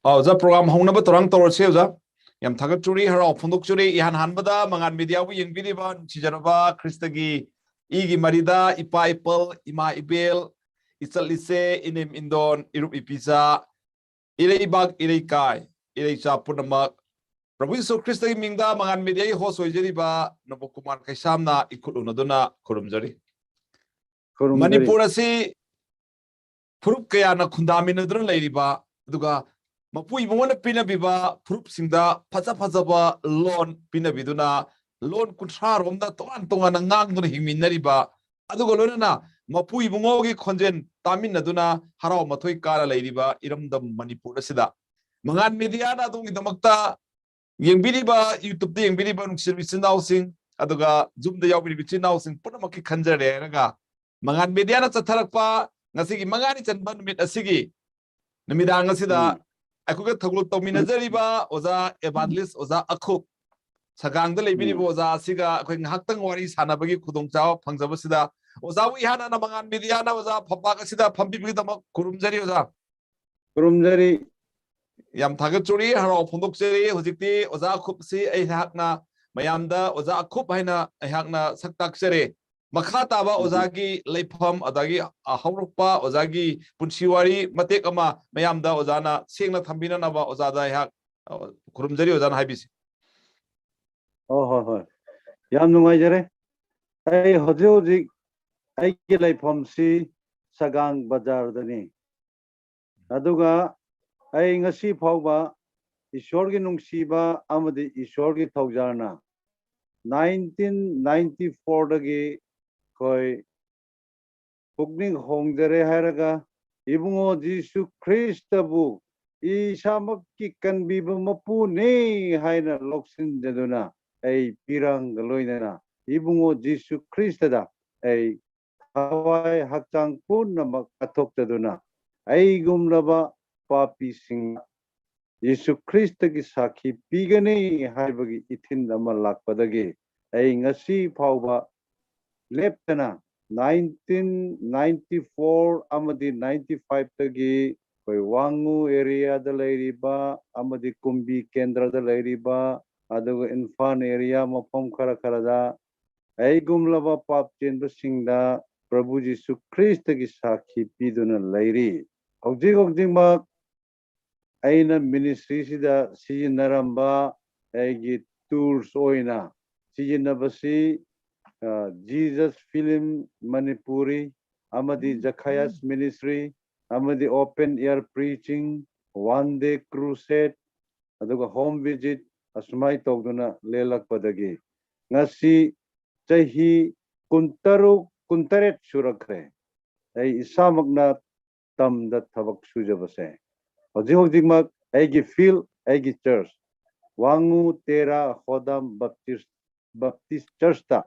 Za program hongnaba torang torse za yam thagat churi haro phunduk churi ihan hanbada mangan media bu yengbi ba chijanaba kristagi igi marida ipa ipal ima ibel isalise inim indon irup ipisa irei bag irei kai irei cha punamak Prabhu Yesu Kristagi mingda mangan media I host hoijeri ba Nabu Kumar Kaisamna ikulunaduna kurumjari Manipur asi Phurup kaya na khundaminaduna leiriba aduga Mapui mona pina biba Phurup singda phaja loan pina biduna loan kunthra romda tongan na ngang duna hingminariba aduga loina Mapui bungogi khonjen taminaduna harau mathoi kara leiriba iramdam Manipur asida mangan media na dungi damakta yengbiriba YouTube de yengbiriba nungsir bisinau sing aduga Zoom de yawbiri bisinau sing punamaki khanjare raga mangan media na chatharakpa ngasigi mangani chanba numit asigi namidang asida Akuga Tagul Tominazariba, Oza Evan.Akhup, Saganga Lebibo, Oza Siga, Queen Haktang Waris, Hanabagi, Kudung Chao, Pangzabasida, Oza Wihana Namangan Mediana, Oza Papakasida, Pampi Kurumzari, Oza Kurumzari Yam Tagaturi, Haro Pundukseri, Huzikti, Oza Kupsi, a Hakna, Mayamda, Oza Akup Haina, a Hakna Saktakseri. Makhataba Ozagi Lepam Adagi Haurupa Ozagi Punshiwari Matekama Mayamda Ozana Singla Tambina Nava Ozada Hak Kurumzari Ozan Habisi. Oh, Yamnumajare. I Hojoji I Lepam si Sagang Bazar Dani. Aduga I Ngasi Pauba Ishorgi Nungsiba Amadi Ishorgi Taujana 1994 dagi Koi Pugning Hongdere Haraga Ibungo Jisu Christabu Isamak kan biba mapu ne haina loksin jaduna ay pirang galoinana Ibungo Jisu Christada ay Hawaii hakchang pun na makatok jaduna ay gumlaba papi sing Yesu Christa ki sakhi pigane haibagi ithin nama lakpadagi ay ngasi phauba leptana 1994 amadi 95 tagi koi wangu area da leiriba amadi kumbi kendra da leiriba aduga infan area mapam khara da ay gumlaba pap chenba singda Prabhu Jesu Christa ki sakhi piduna leiri hojik ma aina ministry sida sijinaramba aigi tours oina sijinabasi Jesus Film Manipuri amadi Zakayas Ministry amadi open air preaching one day crusade aduga home visit asmai togduna lelak padagi ngasi chahi kuntaret surakre ai isamagna tamda thabak sujabase hojik mak aigi feel aigi church wangu tera khodam baptist church ta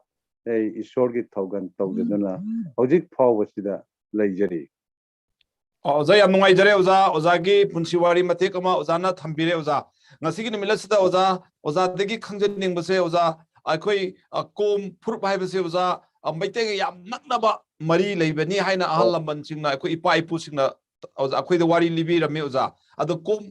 ay isorgi thogan tawduna hojik phawasida leijari Oza yam nungai jare Ozagi Punsiwari Matekama Ozana Thambire Oza Ngasigi Milasida Oza degi Khangjan Ningbase Oza Akoi Kom Phurupki Aphaba Oza Maitega yam naknaba mari leibani haina ahal lamban singna akoi ipa ipu singna Oza akoi the wari libi rame Oza ado Kom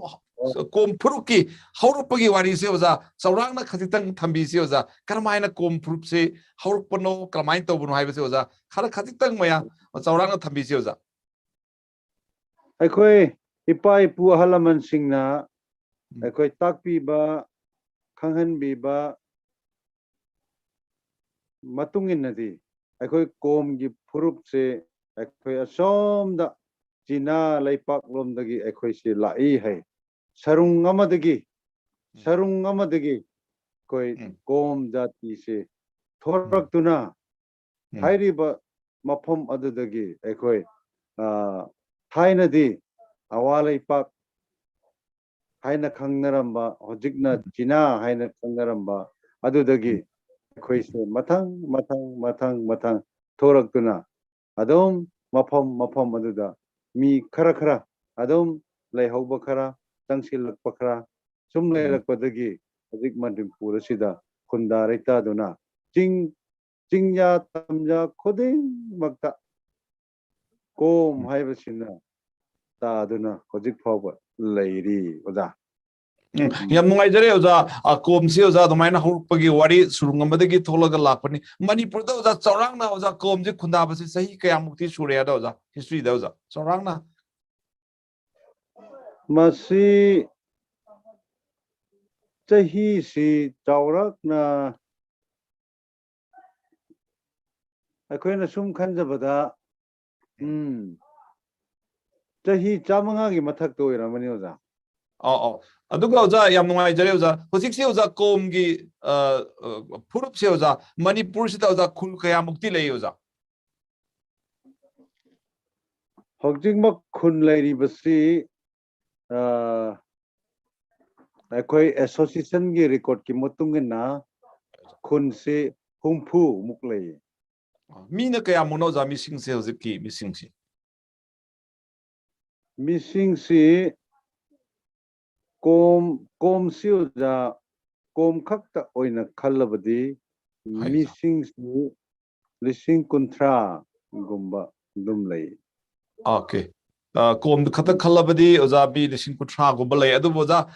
Phurupki Haurupagi wari se Oza Saurangna Khazitang Thambi se Oza Karamaina Kom Phurup se Haurupano Karamain Tawbuno Haibase Oza Khara Khazitang Maya Saurangna Thambi se Oza Akoi ipa ipu halaman singna akoi takpi ba khanghan bi ba matungin nadi akoi kom gi phurup se akoi asomda China laipak lom dagi akoi se lai hai sarung amadagi koi kom jati se thorak tuna hairi ba mapom adudagi akoi Haina di awalay pak haina kangnaramba hojikna China haina kangnaramba adudagi koi se matang thorak tuna adom mapom aduda mi khara adom lay hauba khara tangsil lakpa sum lay lakpadagi hojik Manipur sida kundarita duna chingya tamja khoding magta Kom haibasina ta aduna hojik phawba leiri oda yam nungai oza kom si oza domaina hurpagi wari surung amadagi tholaga lakpani manipur da oza chaurangna oza kom je khunda basi sahi kayamukti sure da oza history da oza chaurangna masi chahi si chaurakna akoina sum khanjabada chahi chamanga gi mathak to iramani oza aduga oza yam nungai oza hosik si oza kom gi phurup si oza manipur si da oza khul kayamukti lei oza hojingmak khun leiri basi akoi association gi record ki motungina khun se humpu muklei mina kayamuna oza missing si hosik ki missing si kom si oza kom khakta oina khalabadi missing si lising kontra gumba dum lei okay kom khata khalabadi oza bi lising kutra go balai adu oza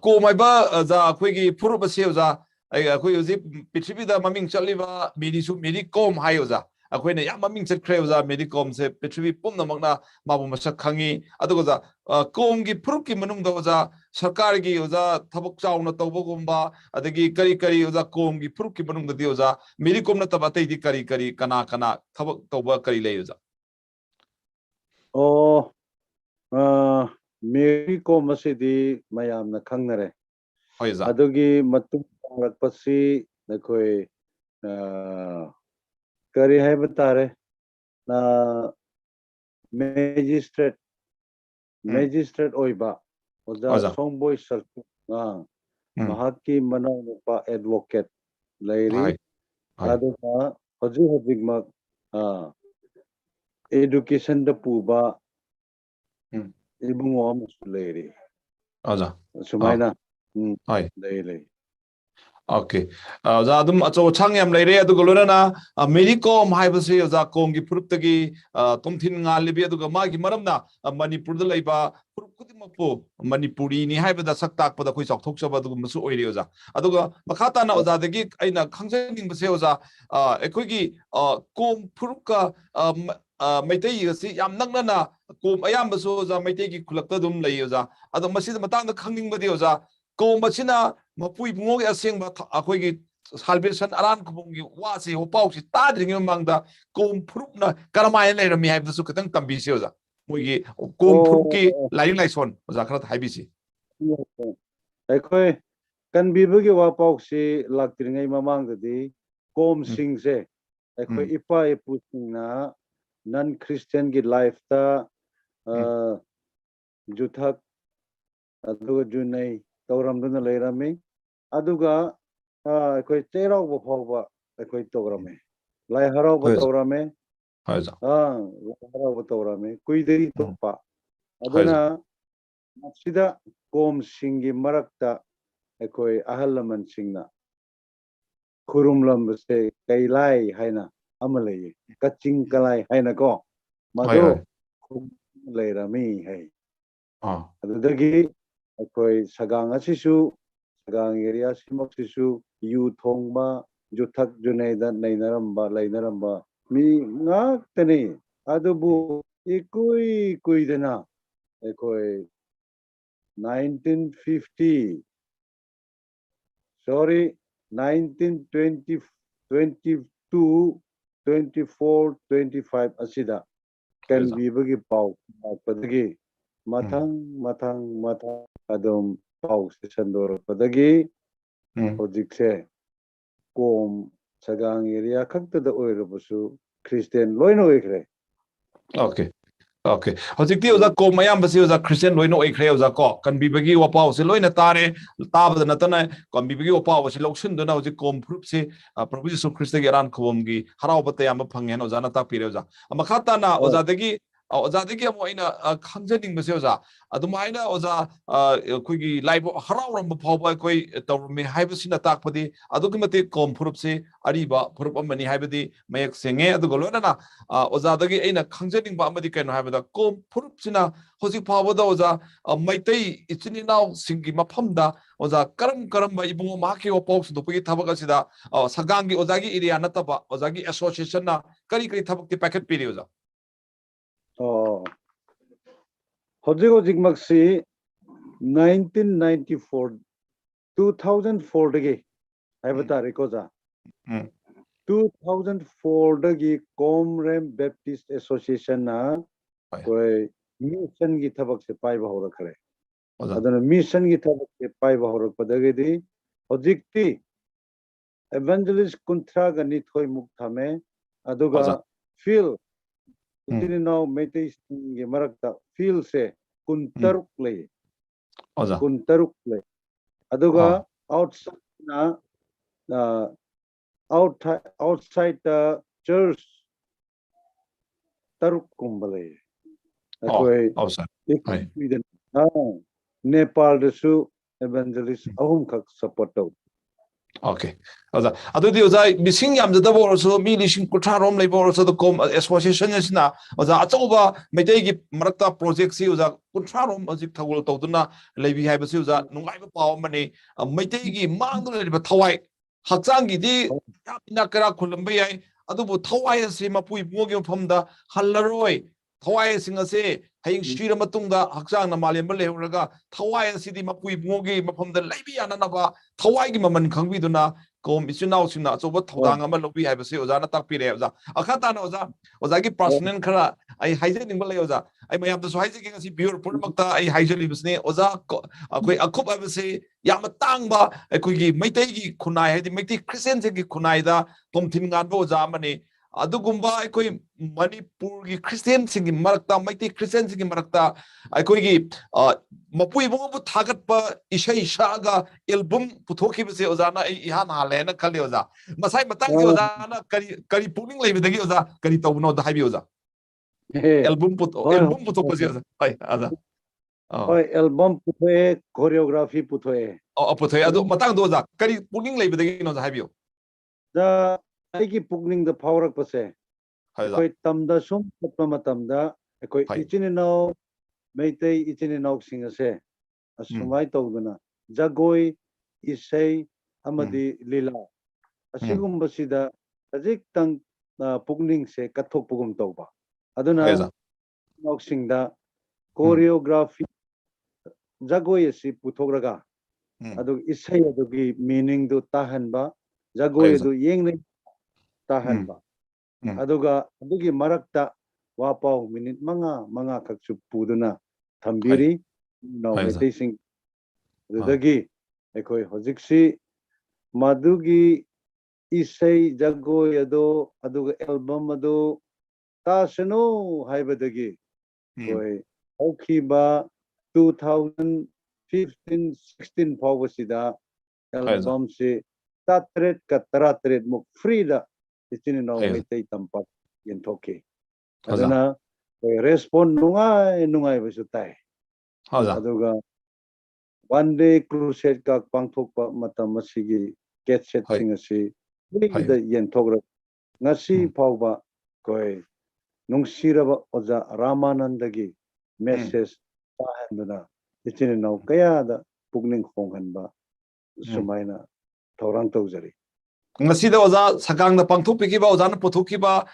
ko mai ba oza akhoi gi phurup ase oza akhoi uji prithvi da maming chaliba miri su miri kom hai oza akhoi ne yam maming chakre oza miri kom se prithvi pumna makna mabu masak khangi adu oza kom gi phurup ki manung da oza sarkar gi oza thabak chauna tawba gumba adagi kari kari oza kom gi phurup ki manung da di oza miri kom na tabatai di kari kari kana kana thabak tawba kari lei oza Mary Kom asidi mayamna khangnare adugi matung rakpasi nakoi kari haiba tare na magistrate oiba oda songboy sarku mahaki manaupa advocate lairi aduga hojik education da puba ibungo amusu leiri sumaina lei okay za adum acho chang yam leire adu golona na meri kom haibase oza kom gi phurup tagi tomthin nga libi adu ma gi maramna manipur da leiba phurup kudimak po manipuri ni haibada saktak pada khoi chok chaba adu masu oire oza adu makhata na oza dagi aina khangjaning base oza ekoi gi kom phurup ka maitai si yam nakna na kom ayam baso oza maitai gi khulakta dum lei oza adu masida matang da khangning badi oza kom basina mapui bungogi asengba akhoi salvation aran kubungi wasi hopausi tadringi mangda kom phurupna karamai leirami haibdasu katang tambisi oza moigi kom phurupki laring laison oza khara haibisi akhoi kanbibagi wapausi laktringai mamangdadi kom singse akhoi ipa ipusingna non Christian gi life ta juthak aduga junai tauramduna leirami aduga akhoi cherau bhawba akhoi tograme lai harau tograme harau tograme kuideri topa aduna sida kom singi marakta akhoi ahalaman singna khurumlam se kailai haina amalai kaching kalai haina ko madu leirami hai adudagi akhoi sagang asisu sagang area simak sisu yu thongba juthak junaida nainaramba lainaramba mi ngaktani adubu ikui kuidana akhoi 1950 sorry 1920 22 24 25 asida kan bibagi pau padagi mathang adum pau sandor padagi hojikse kom sagang area khakta da oirabusu Christian loino oikre okay hojikti oza kom mayam basi oza Christian loino oikre oza ko kan bibagi wapau se loina tare tabada natana kan bibagi wapau se loksin dona hojik kom phurup se Prabhu Jesu Christ gi aran khom gi harau bata yam phangen oza na ta pire oza makhata na oza dagi ꯑꯣꯖꯥꯗꯒꯤ ꯑꯃꯨꯛ ꯑꯩꯅ ꯈꯪꯖꯅꯤꯡꯕꯁꯦ ꯑꯣꯖꯥ ꯑꯗꯨꯃꯥꯏꯅ ꯑꯣꯖꯥ ꯑꯩꯈꯣꯏꯒꯤ ꯂꯥꯏꯕ ꯍꯔꯥꯎꯔꯝꯕ ꯐꯥꯎꯕ ꯑꯩꯈꯣꯏ ꯇꯧꯔꯝꯃꯤ ꯍꯥꯏꯕꯁꯤꯅ ꯇꯥꯛꯄꯗꯤ ꯑꯗꯨꯛꯀꯤ ꯃꯇꯤꯛ ꯀꯣꯝ ꯐꯨꯔꯨꯞꯁꯤ ꯑꯔꯤꯕ ꯐꯨꯔꯨꯞ ꯑꯃꯅꯤ ꯍꯥꯏꯕꯗꯤ ꯃꯌꯦꯛ ꯁꯦꯡꯉꯦ ꯑꯗꯨꯒ ꯂꯣꯏꯅꯅ ꯑꯣꯖꯥꯗꯒꯤ ꯑꯩꯅ ꯈꯪꯖꯅꯤꯡꯕ ꯑꯃꯗꯤ ꯀꯩꯅꯣ ꯍꯥꯏꯕꯗ ꯀꯣꯝ ꯐꯨꯔꯨꯞꯁꯤꯅ ꯍꯧꯖꯤꯛ ꯐꯥꯎꯕꯗ ꯑꯣꯖꯥ ꯃꯩꯇꯩ ꯏꯆꯤꯟ ꯏꯅꯥꯎꯁꯤꯡꯒꯤ ꯃꯐꯝꯗ ꯑꯣꯖꯥ ꯀꯔꯝꯕ ꯏꯕꯨꯡꯉꯣ ꯃꯍꯥꯛꯀꯤ ꯋꯥꯄꯥꯎ ꯁꯟꯗꯣꯛꯄꯒꯤ ꯊꯕꯛ ꯑꯁꯤꯗ ꯁꯒꯥꯡꯒꯤ ꯑꯣꯖꯥꯒꯤ ꯑꯦꯔꯤꯌꯥ ꯅꯠꯇꯕ ꯑꯣꯖꯥꯒꯤ ꯑꯦꯁꯣꯁꯤꯌꯦꯁꯟꯅ ꯀꯔꯤ ꯊꯕꯛꯇꯤ ꯄꯥꯏꯈꯠꯄꯤꯔꯤ ꯑꯣꯖꯥ ꯍꯧꯖꯤꯛ ꯃꯛꯁꯤ 1994 2004 dagi haiba tarikh ko ja 2004 dagi Komrem Baptist Association na koi mission gi thabak se paiba horakhare adana mission gi thabak se paiba horakpadagidi hojikti evangelist kunthra ga nithoi muk thame aduga field itininaw meitei gi marakta field se kuntaruk lay kuntaruk lay aduga outside the church taruk kumbale akoi Nepal desu evangelist ahum khak support to Okay. Oza adudi oza missing yamjadaba orosu mi lising kuthra rom leiba orosu the com association asina oza achauba meitei gi marakta project si oza kuthra rom hojik thagul tawduna leibi haibasi oza nungaiba paw amani meitei gi mangduna leiba thawai hakchang gi di yamina kara khulamba yai adubu thawai asi mapui bungogi mafamda hallaroi thawai sing ase haying shira matungda hakchang na malemba lehuraga thawai asidi mapui bungogi mafamda leibi yananaba thawai gi maman khangbiduna kom ichinaw singna achoba thodang ama lobi haibase ozana takpire oza akhatana oza gi personal khara ai haijening lay oza ai mayam da so haijegi ngasi biur purmakta ai haijeli bisne oza akoi akhup habase yam tangba akoi gi maitai gi khunai haidi maitai christian gi khunai da tomthin ngan bo oza amani adugumba akoi manipur gi christian singi marakta maitai christian singi marakta akoi gi mapui bungu thagatpa isai shaga album puthokibase ozana ihan halena khali oza masai matang ji ozana kari puning leibadagi oza kari tawno da haibi oza album puthokpase oza hai oza oi album puthoe choreography puthoe puthoe adu matang do oza kari puning leibadagi no haibi da aigi pugning da phaurak pase koi tamda sum patma matamda koi ichinino meitei ichinino singase asumai tawduna jagoi isai amadi lila asigum basida ajik tang pugning se kathok pugum tawba aduna noksingda choreography jagoi asi puthograga adu isai adugi meaning du tahanba jagoi du yengne tahanba aduga adugi marakta wapau minute manga khaksu puduna thambiri no meitei sing adagi ekoi hojiksi madugi isai jagoi ado aduga album ado tasano haibadagi koi okhiba 2015-16 phawasida album se tatret ka taratret muk free da itinino meitei tampak yenthoki adana respond nungai basu tai aduga one day crusade ka pangthokpa matam asigi get set sing asi da yenthokra ngasi phawba koi nungsiraba oja ramanandagi message tahanduna itinino kaya da pugning khonghanba sumaina thorang tawjari ngasida oza sakangda pangthokpikiba ozana puthokkiba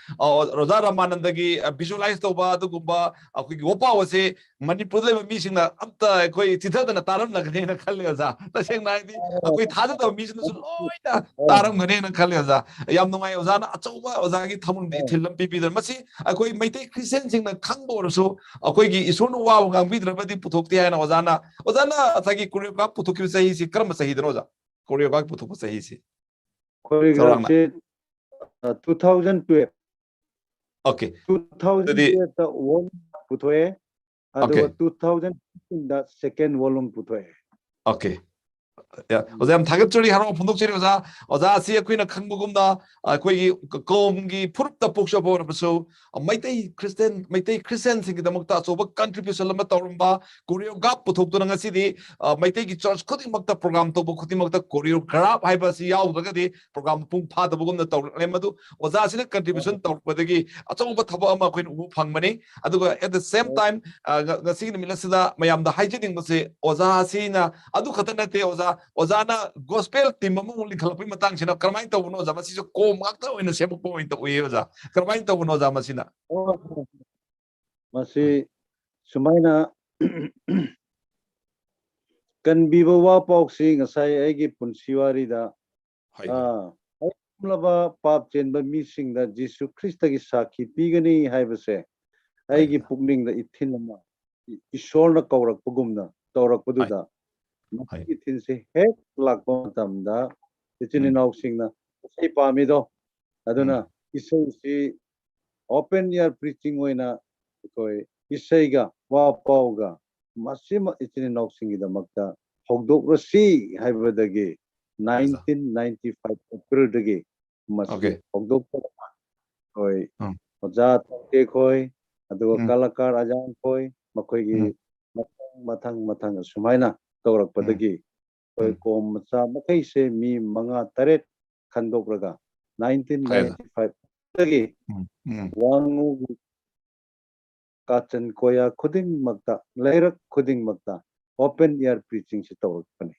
roja ramanandagi visualize toba adugumba akoi wopa wase manipur leba misingna amta akoi tithadana taram lagne na khalle oza taseng naidi akoi thada da misingna su loina taram gane na khalle oza yam nungai ozana achauba ozagi thamung di thilam pipidar masi akoi maitai christian singna khangbo orsu akoi gi isonu wa ngangbidra puthokti haina ozana thagi kureba puthokki sahi si karma sahi danoza kureba puthokpa sahi si choreography 2012 okay 2012 da one puthoe aduga 2015 da second volume puthoe okay 어제 한 다급절이 하러 분독절이 오자 시 아쿠이나 칸부금다 아쿠이 kom기 푸릅다 복셔보 라면서 마이테이 크리스찬 생기다먹다 소바 컨트리뷰션 람마 떠름바 코리오그래프 부톡도는 것이디 마이테이기 처치 코딩먹다 프로그램 또보 코딩먹다 코리오그래프 하이버시 야우다가디 프로그램 풍파다 부금다 떠름마도 오자시나 컨트리뷰션 떠르거든기 아정바 타바 아마 코인 우 방만이 아두가 at the same time ngasi milasida mayamda hijing base ozaasina adu khatanate ozaana gospel team among likhalpi matang sina karmai to no zama siso ko makta oina semu point we oza karmai to no zama sina masi sumaina kan bibawa poksi ngasai aigi punsiwari da laba pap chenba missing da jisu krista gi sakhi pigani haibase aigi pukning da ithinama ishor na kawrak pugumna tawrak pududa ithin se hek lak tam da ichini naw singna sei pamido aduna isai si open air preaching oina koi isaiga wa pauga masima ichini naw singi da makta hogdok rosi haibadagi 1995 April dagi masi hogdok koi oja te koi adu kalakar ajang koi makoi gi matang sumaina tawrak padagi koi kom macha makai se mi manga taret khandok raga 1995 dagi wangu kachan koya khuding makta lairak khuding makta open air preaching si tawrak pani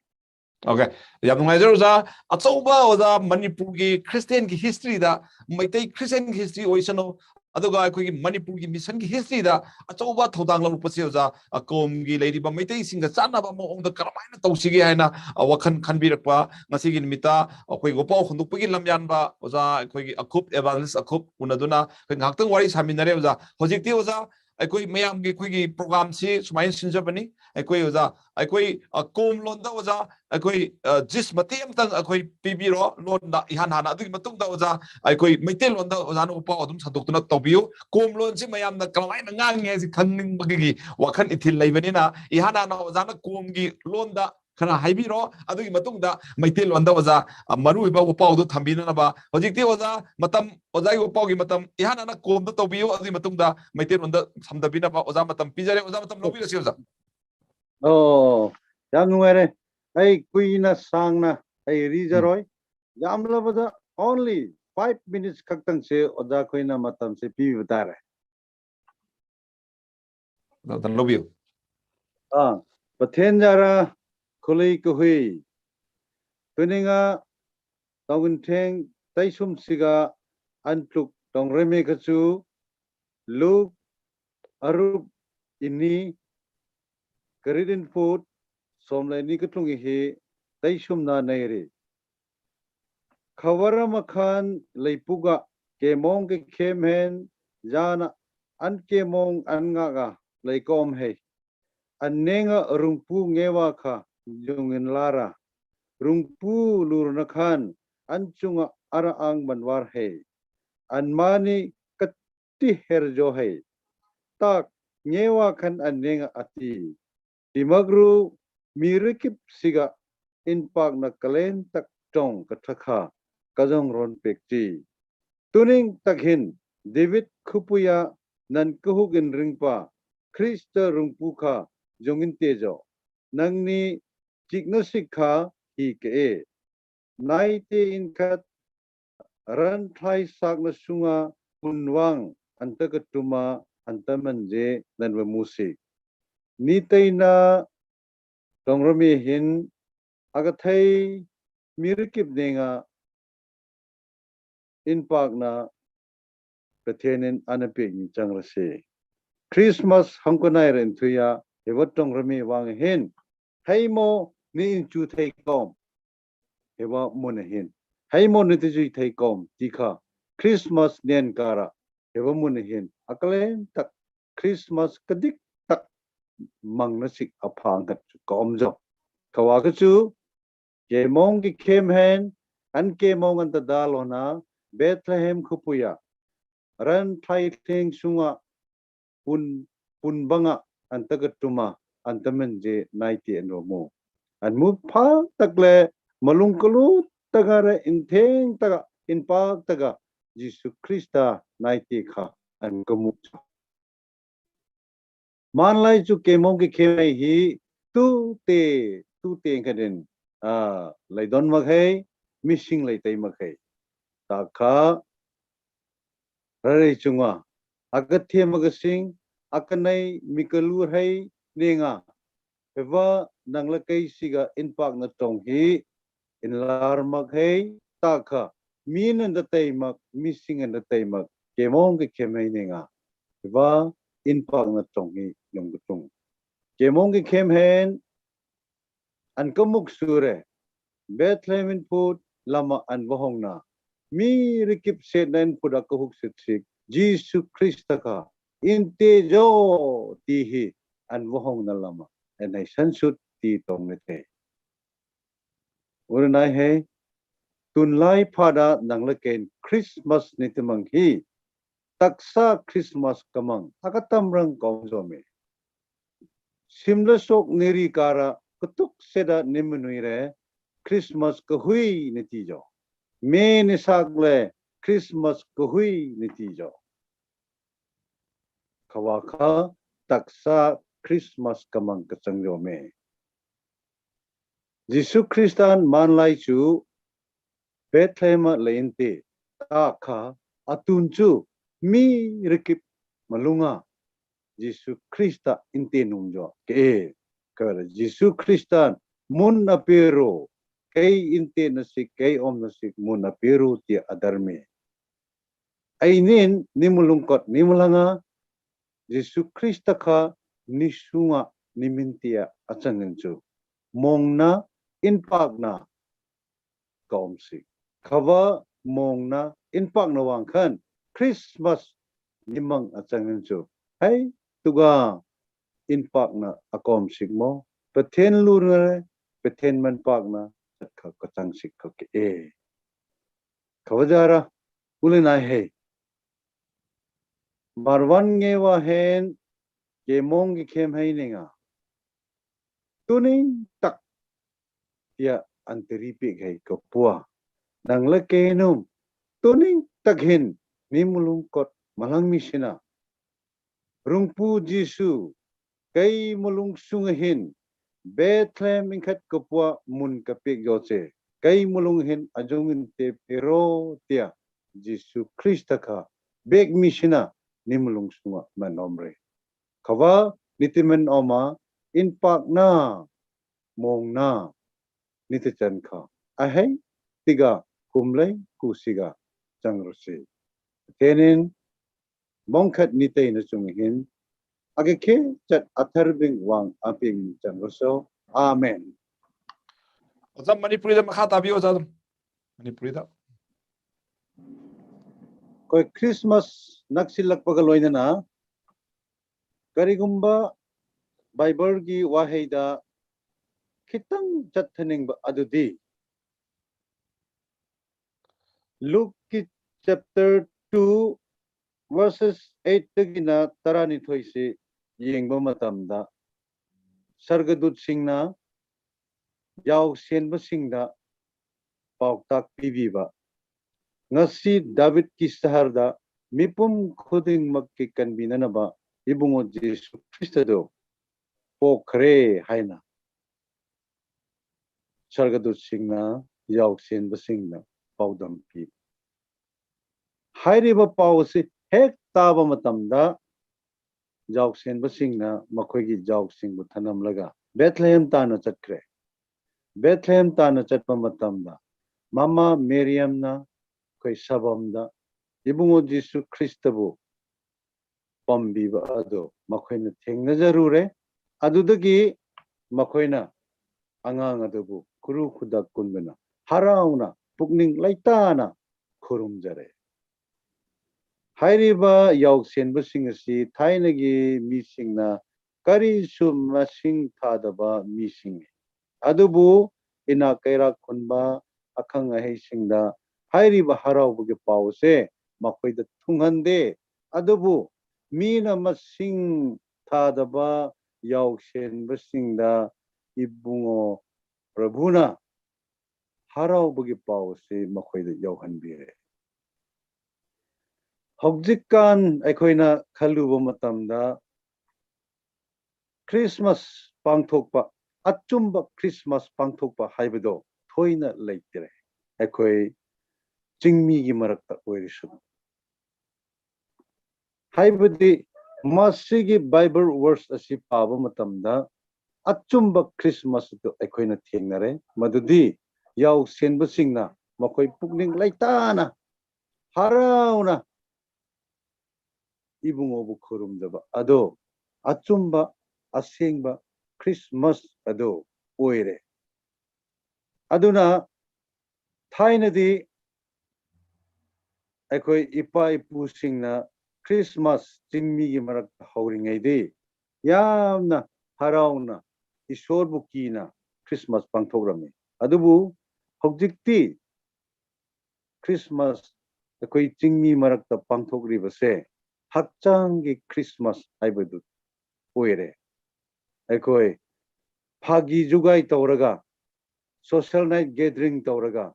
Okay, yam ngai oza achouba oza manipurgi Christian ki history da maitai Christian history oisano aduga akhoi manipur gi mission gi history da achouba thodang lau pase oza kom gi leiri ba maitai singa chana ba mo ong da karamaina tawsigi haina wakhan khanbirakpa ngasi gi nimita akhoi gopau khunduk gi lamyan ba oza akhoi gi akhup Evan.Akhup unaduna ngaktang wari saminare oza hojikti oza akhoi mayam gi khoi gi program si sumain sinjabani akhoi oza akhoi kom londa oza akhoi jis matem tang akhoi pibiro londa ihan hana adu matung da oza akhoi maitel londa oza no pa adum sadokna tobiyo kom lon si mayam na kalai na ngang nge si khangning bagi wakhan ithil leibani na ihan hana oza na kom gi londa khana haibiro adu matung da maitel londa oza maru iba upau du thambina na ba hojikti oza matam oza gi upau gi matam ihan hana kom da tobiyo adu matung da maitel londa samdabina ba oza matam pijare oza matam lobira si oza oh yam nuere ai kuina sangna ai rijaroi yamla bada only 5 minutes kaktang se oda koina matam se pi batare dan lobio pathen jara khulei ko hui tuninga tawin theng taisum siga antluk tongreme khachu luk arup ini Karidin food somlai ni katungi he taisum na nairi khawara makhan leipuga kemong ke kemhen jana an kemong anga ga leikom he annenga rungpu ngewa kha jungin lara rungpu lurna khan anchunga ara ang manwar he anmani katti herjo he tak ngewa khan annenga ati Dimagru mirikip siga inpak na kalen tak tong kathakha kajong ron pekti tuning takhin David khupuya nan kuhugin ringpa Krista rungpukha jongin tejo nangni jignasikha hi ke naite inkat ran thai sakna sunga punwang antakatuma antamanje nanwa musik Nitaina tongrami hin agathai mirikip denga inpak na pathenin anapik ni changrase Christmas hangkonai ren thuya ewa tongrami wang hin haimo ni inchu thai kom ewa mun hin haimo ni tiju thai kom tikha Christmas nen kara ewa mun hin akalen tak Christmas kadik Mangnasik aphangat komjo kawagachu kemong ki kemhen an kemong an dalona Bethlehem khupuya ran thai theng sunga pun banga antagatuma antamenje naiti enromo an mu pha takle malung kalu tagare in theng taga in pak taga Jesus Christa naiti kha an kamu man lai chu kemong ki khemai hi tu te ngaden lai don maghei missing lai tai maghei ta kha rare chungwa agathe magasing akanai mikalu hai nenga eva nangla kai siga inpak na tong hi in lar maghei ta kha min and tai mak missing and tai mak kemong ki khemai nenga eva inpak na tong hi yong tung kemong ki khem hen an kamuk sure Bethlehem in put lama an wahongna mi rikip seden puda kahuk sitsik Jesus Christa ka inte jo tihi an wahongna lama en ai sansut ti tong nete urunai he tunlai pada nanglaken Christmas nitimang hi taksa Christmas kamang akatamrang kaumjome simla sok neri kara ketuk seda nimenuire Christmas kahui netijo me nisagle Christmas kahui netijo kawaka taksa Christmas kamang kasangyo me Jesus Christan manlai chu Bethlehem leinte takha atunchu mi rikip malunga Jesus Christa inte numjo ke kara Jesus Christan mun apero kay inte nasik kay om nasik mun apero ti adarme ainin nimulungkot nimulanga Jesus Christa ka nisunga nimintia achangenchu mongna inpakna kaumsi khawa mongna inpakna wangkhan Christmas nimang achangenchu hai tuga inpakna akom sigmo pathen lurne pathen man pakna kha kachang sik kha ke e khawajara ulena he marwan ngewa hen ke mong ki khem hai ninga tuning tak ya anteri pe gai ko pua nangla ke num tuning tak hin nimulung kot malang misina rungpu Jisu kay mulung sungahin Bethlehem ingkat kapwa mun kapik yose kay mulung hin ajungin te pero tia Jisu Krista ka beg misina nimulung sunga manomre kawa nitimen oma inpak na mong na nitichan ka ahai tiga kumlay kusiga changrose tenin mongkat nitay na sungahin agake chat atharbing wang aping chanroso amen Ozam Manipuri da makha tabi ozam Manipuri da koi Christmas naksilak pagaloina na karigumba Bible gi wahida kitang chathaning ba adudi Luke chapter 2 verses 8 tagina tarani thoisi yengba matamda sargadut singna yaw senba singda pauktak pibiba ngasi David ki saharda mipum khuding makki kanbinanaba ibungo Jesu Kristado pokre haina sargadut singna yaw senba singna paudam pi hairiba pawsi hek taba matamda yaw senba singna makoigi yaw singbu thanamlaga Bethlehem tana chatkre Bethlehem tana chatpa matamda mama Miriamna koi sabamda ibungo Jesu Kristabu pambiba ado makoina thengna jarure adudagi makoina angang adubu kuru khudak kunbena harauna pukning laitana khurumjare hairiba yaw senba singasi thainagi misingna kari su masing thadaba mising adubu ina kaira khunba akhang ahei singda hairiba haraubuge pause makoida thunghande adubu mina masing thadaba yaw senba singda ibungo Prabhuna haraubagi paw se makhoida yauhanbire. Hojikkan aikhoina khaluba matamda Christmas pangthokpa achumba Christmas pangthokpa haibado thoina leitere. Aikhoi chingmi gi marakta oirisu. Haibadi masigi Bible verse asi paba matamda achumba Christmas to aikhoina thengnare madudi yaw senbasingna makhoi pukning laitana harauna ibungobu khurumdaba ado achumba asengba Christmas ado oire aduna thainadi aikoi ipa ipusingna Christmas chingmi gi marak hauringaidi yamna harauna isorbu kina Christmas pangthrami adubu hojikti Christmas aikoi chingmi marakta pangthribase hakchangi Christmas haibadu oire aikoi phagi jugai tawraga social night gathering tawraga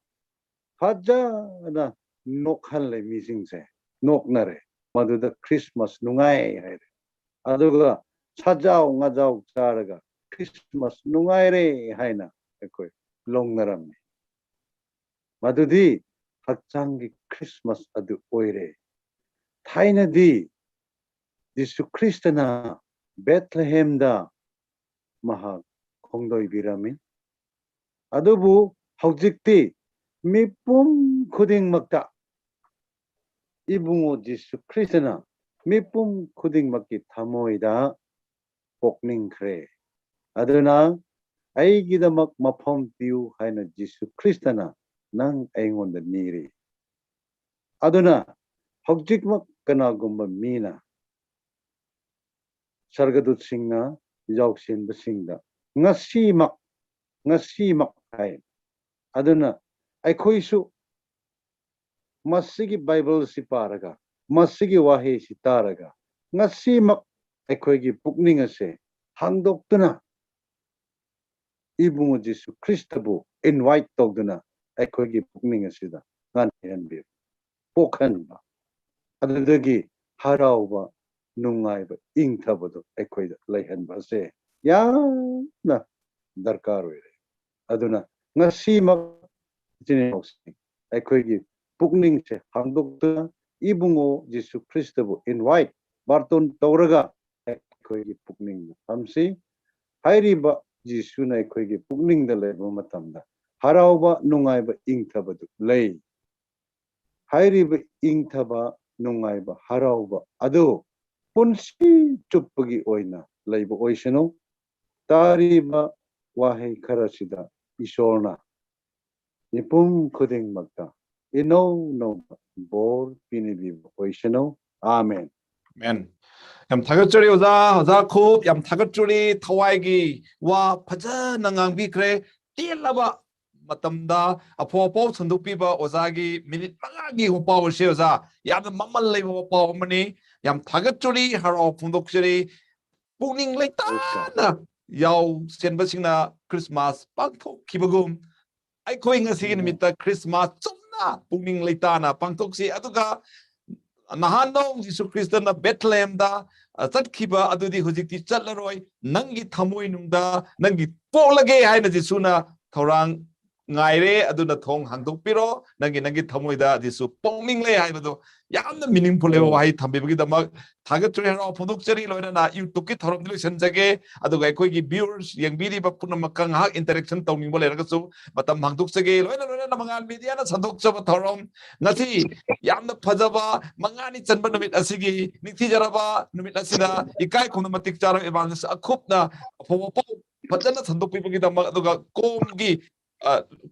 fajana nokhan le misingse noknare maduda Christmas nungai haire aduga sajau ngajau charaga Christmas nungai re haina aikoi longnaram madudi hakchangi Christmas adu oire thaina di Jisu Kristana Bethlehem da maha khongdoi birami adubu hojikti mipum khuding makta ibungo Jisu Kristana mipum khuding makki thamoida pokning khre aduna aigidamak mafam piu haina Jisu Kristana nang aingonda niri aduna hojikmak kanagumba mina sargadut singna yauksin basingda ngasimak hai aduna aikhoisu masigi Bible si paraga masigi wahe si taraga ngasimak aikhoigi pukning ase hangdoktuna ibungo Jisu Kristabu invite togduna aikhoigi pukning asida ngan hanbi pokhanba adudagi harauba nungaiba ingthabado aikhoida laihanba ase yamna darkar oire aduna ngasimak jinausi aikhoigi pukning se hangdokta ibungo Jisu Kristabu invite barton tawraga aikhoigi pukning hamsi hairiba Jisuna aikhoigi pukning da leba matamda harauba nungaiba ingthabadu lei hairiba ingthaba nungaiba harauba adu punsi chupagi oina laiba oisano tariba wahe kharasida isorna nipum khuding makta ino no bor pinibiba oisano amen amen yam thagatchuri oza khub yam thagatchuri thawaigi wa phajana ngangbi tielaba matamda apho sandupiba ozagi minute mangagi hopaw se oza yam mamal leiba hopaw mani yam thagatchuri haro phundokchuri puning leitana yaw senbasingna Christmas pangthok kibagum aikoi ngasi nimita Christmas chumna puning leitana pangthoksi aduga nahanong Jisu Kristana Bethlehem da chatkiba adudi hujikti chatlaroi nangi thamoi nungda nangi polage haina Jisuna thorang ngaire aduna thong hangdokpiro nangi thamoida Jisu pongning le haibado yamna meaningful le wahi thambibagi damak thagatri haro phondokchari loina na YouTube ki thorom dilo senjage aduga koi gi viewers yangbiri ba punamakang ha interaction tawning bo leragasu matam hangdoksage loina na mangal media na sandokchaba thorom ngasi yamna phajaba mangani chanba numit asigi ningthi jaraba numit asina ikai khona matik chara Evan.Akhup na phopo phajana sandokpibagi damak aduga komgi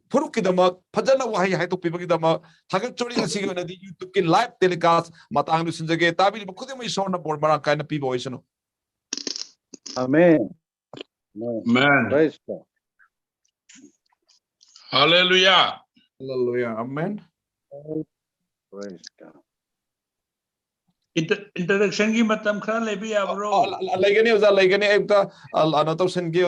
Phurupki damak phajana wahi haitokpibagi damak thagatchori ngasi gi nadi YouTube ki live telecast matang lusinjage tabi khudi mai sona bor mara kaina pibo oisano amen Amen. praise God Hallelujah. hallelujah amen praise God Introduction ki matam khara lebi abro. laigani oza laigani ekta ano tawsen ge